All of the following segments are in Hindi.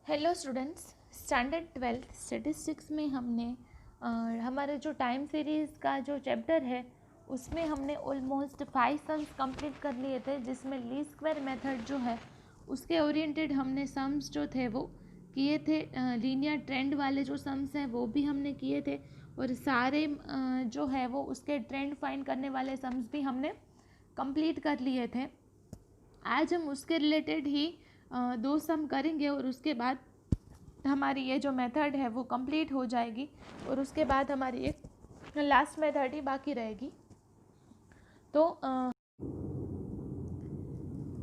Hello students, standard 12th statistics में हमने हमारे जो टाइम सीरीज़ का जो चैप्टर है उसमें हमने ऑलमोस्ट 5 सम्स कंप्लीट कर लिए थे, जिसमें लीस्ट स्क्वायर मेथड जो है उसके ओरिएंटेड हमने सम्स जो थे वो किए थे। लीनियर ट्रेंड वाले जो सम्स हैं वो भी हमने किए थे, और सारे जो है वो उसके ट्रेंड फाइंड करने वाले सम्स भी हमने कंप्लीट कर लिए थे। आज हम उसके रिलेटेड ही 2 सम करेंगे और उसके बाद हमारी ये जो मेथड है वो कंप्लीट हो जाएगी, और उसके बाद हमारी एक लास्ट मेथड ही बाकी रहेगी। तो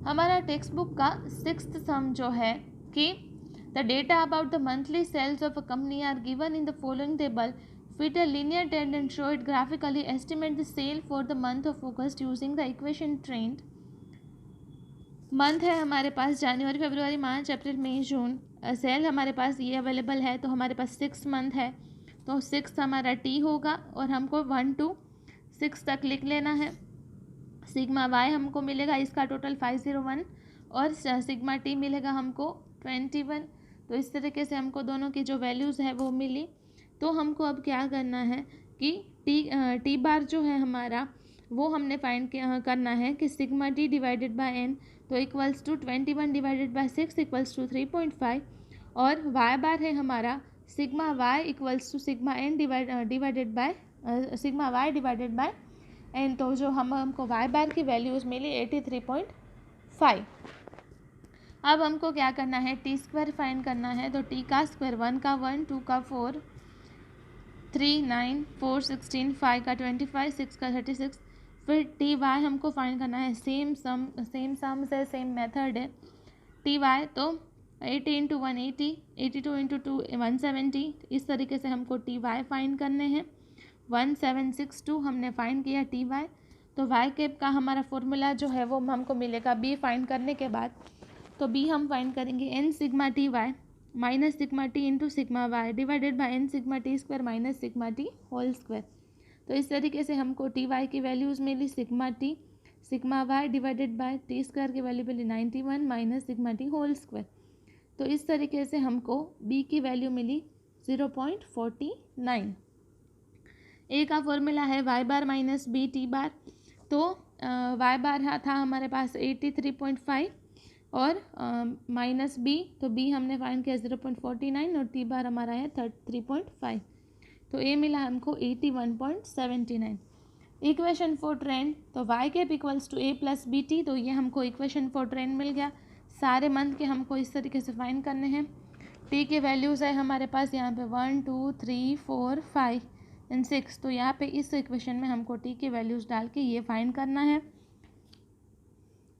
हमारा टेक्स्ट बुक का 6th सम जो है कि the data about the monthly sales of a company are given in the following table, fit a linear trend and show it graphically, estimate the sale for the month of August using the equation trend. Month है हमारे पास जनवरी, फरवरी, मार्च, अप्रैल, मई, जून। सेल हमारे पास ये अवेलेबल है, तो हमारे पास 6 मंथ है, तो 6 हमारा टी होगा और हमको 1 to 6 तक लिख लेना है। सिग्मा वाई हमको मिलेगा, इसका टोटल 501, और सिग्मा टी मिलेगा हमको 21। तो इस तरीके से हमको दोनों की जो वैल्यूज़ है वो मिली। तो हमको अब क्या करना है कि टी बार जो है हमारा वो हमने फाइंड करना है कि sigma T divided by N तो equals to 21 divided by 6 equals to 3.5, और वाई बार है हमारा sigma Y equals to sigma N divided by sigma Y divided by N. तो जो हमको वाई बार की वैल्यूज़ मिली 83.5। अब हमको क्या करना है, टी स्क्वायर फाइंड करना है। तो टी का स्क्वायर 1 का 1, 2 का 4, 3 9, 4 16, 5 का 25, 6 का 36। फिर टी वाई हमको फाइंड करना है, सेम सम्स है, सेम मेथड है। टी वाई तो 80 इंटू 180, 82 इंटू 2 170, इस तरीके से हमको टी वाई फाइंड करने हैं। 1762 हमने फाइंड किया टी वाई। तो वाई कैप का हमारा फॉर्मूला जो है वो हमको मिलेगा बी फाइंड करने के बाद। तो बी हम फाइंड करेंगे N sigma T Y minus sigma T into sigma Y divided by N sigma T square minus sigma T whole square. तो इस तरीके से हमको टी वाई की वैल्यूज़ मिली sigma T sigma Y divided by T square की वैल्यू मिली 91 minus sigma T whole square. तो इस तरीके से हमको बी की वैल्यू मिली 0.49। ए का फॉर्मूला है वाई बार माइनस बी टी बार। तो वाई बार था हमारे पास 83.5 और माइनस बी, तो बी हमने फाइंड किया 0.49 और टी बार हमारा है 3.5। तो ए मिला हमको 81.79। इक्वेशन फॉर ट्रेंड, तो Y cap equals to A plus B T, तो ये हमको इक्वेशन फॉर ट्रेंड मिल गया। सारे मंथ के हमको इस तरीके से फाइंड करने हैं। टी के वैल्यूज़ है हमारे पास यहाँ पे 1 2 3 4 5 एंड 6, तो यहाँ पे इस इक्वेशन में हमको टी की वैल्यूज़ डाल के ये फाइंड करना है।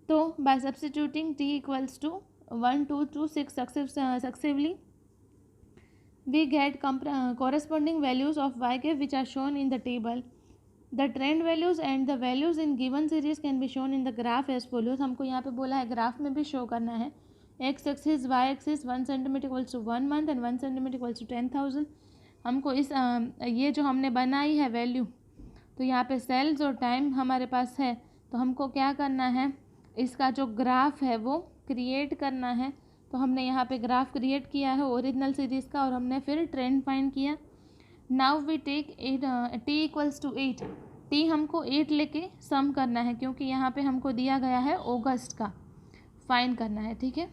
तो by substituting T equals to 1 2 2 6 successively we get corresponding values of y cap which are shown in the table. The trend values and the values in given series can be shown in the graph as follows. हमको यहाँ पे बोला है ग्राफ में भी शो करना है। x axis y axis 1 centimetre equals to 1 month and 1 centimetre equals to 10,000। हमको इस ये जो हमने बनाई है वैल्यू, तो यहाँ पे सेल्स और टाइम हमारे पास है, तो हमको क्या करना है, इसका जो ग्राफ है वो क्रिएट करना है। तो हमने यहाँ पे ग्राफ क्रिएट किया है ओरिजिनल सीरीज़ का, और हमने फिर ट्रेंड फाइंड किया। Now we take T equals to 8। T हमको 8 लेके सम करना है, क्योंकि यहाँ पे हमको दिया गया है अगस्त का फाइंड करना है, ठीक है।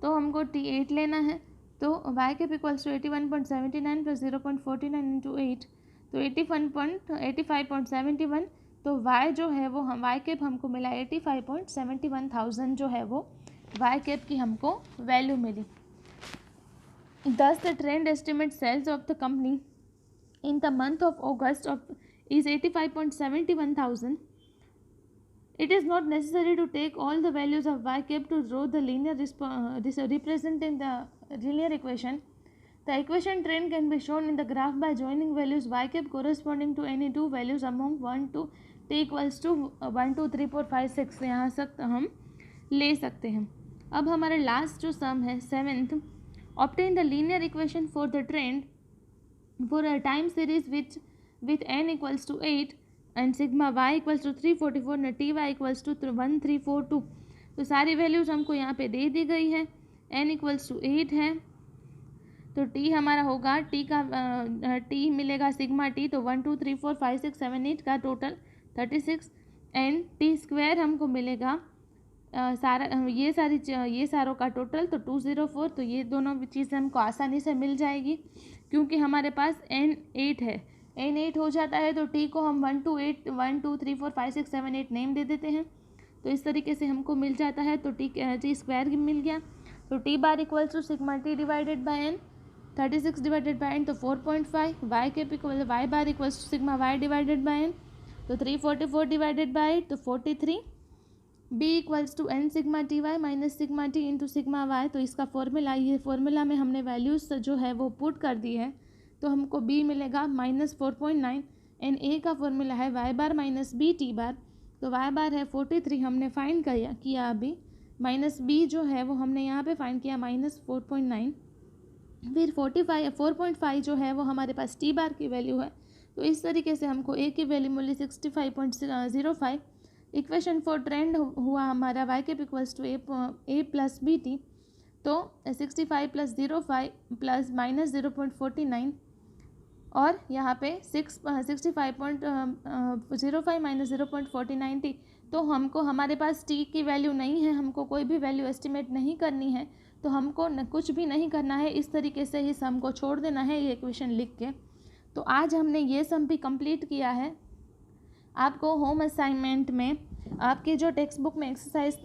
तो हमको टी 8 लेना है। तो Y cap equals to 81.79 plus 0.49 into 8, तो 85.71। तो वाई जो है वो वाई कैप हमको मिला 85.71,000 जो है वो वाई कैप की हमको वैल्यू मिली। Thus the trend estimate sales of the company in the month of August is 85.71,000. It is not necessary to take all the values of y cap to draw the linear representing the linear equation. The equation trend can be shown in the graph by joining values y cap corresponding to any two values among 1 to t equals to 1 2 3 4 5 6 यहाँ तक हम ले सकते हैं। अब हमारा लास्ट जो सम है 7th, obtain the linear equation for the trend for a time series with n equals to 8 and sigma y equals to 344 and ty equals to 1342। तो सारी वैल्यूज़ हमको यहाँ पे दे दी गई है। n इक्वल्स टू 8 है, तो t हमारा होगा t मिलेगा सिग्मा t, तो 1 2 3 4 5 6 7 8 का टोटल 36 एंड t स्क्वायर हमको मिलेगा ये सारों का टोटल तो 204। तो ये दोनों चीज़ें हमको आसानी से मिल जाएगी क्योंकि हमारे पास n 8 है। n 8 हो जाता है तो t को हम 1 2 3 4 5 6 7 8 नेम दे देते हैं, तो इस तरीके से हमको मिल जाता है। तो t स्क्वायर मिल गया, तो t bar equals to sigma t divided by n, 36 divided by n तो 4.5, y bar equals to sigma y divided by n, तो 344 डिवाइडेड बाय तो 43, b equals to n sigma T Y minus sigma T into sigma Y. तो इसका फॉर्मूला, ये फॉर्मूला में हमने वैल्यूज़ जो है वो पुट कर दी है, तो हमको b मिलेगा -4.9 एंड a का फॉर्मूला है y बार माइनस बी टी बार, तो y बार है 43 हमने फाइंड किया अभी, माइनस b जो है वो हमने यहाँ पे फाइंड किया -4.9, फिर 4.5 जो है वो हमारे पास t बार की वैल्यू है। तो इस तरीके से हमको a की वैल्यू मिली 65.05। इक्वेशन 4 ट्रेंड हुआ हमारा y cap equals to a plus B T, तो 65 प्लस 05 प्लस माइनस 0.49 और यहाँ पे 65.05 माइनस 0.49 टी। तो हमको, हमारे पास t की वैल्यू नहीं है, हमको कोई भी वैल्यू एस्टिमेट नहीं करनी है, तो हमको कुछ भी नहीं करना है, इस तरीके से ही सम को छोड़ देना है ये इक्वेशन लिख के। तो आज हमने ये सम भी कंप्लीट किया है। आपको होम असाइनमेंट में आपके जो टेक्स्ट बुक में एक्सरसाइज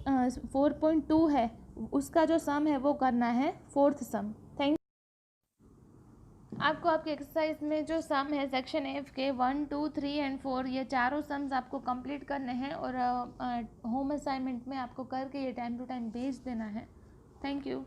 4.2 है उसका जो सम है वो करना है, 4th सम। थैंक आपको आपके एक्सरसाइज में जो सम है सेक्शन एफ के 1 2 3 एंड 4 ये चारों सम्स आपको कंप्लीट करने हैं और होम असाइनमेंट में आपको करके ये टाइम टू टाइम भेज देना है। Thank you.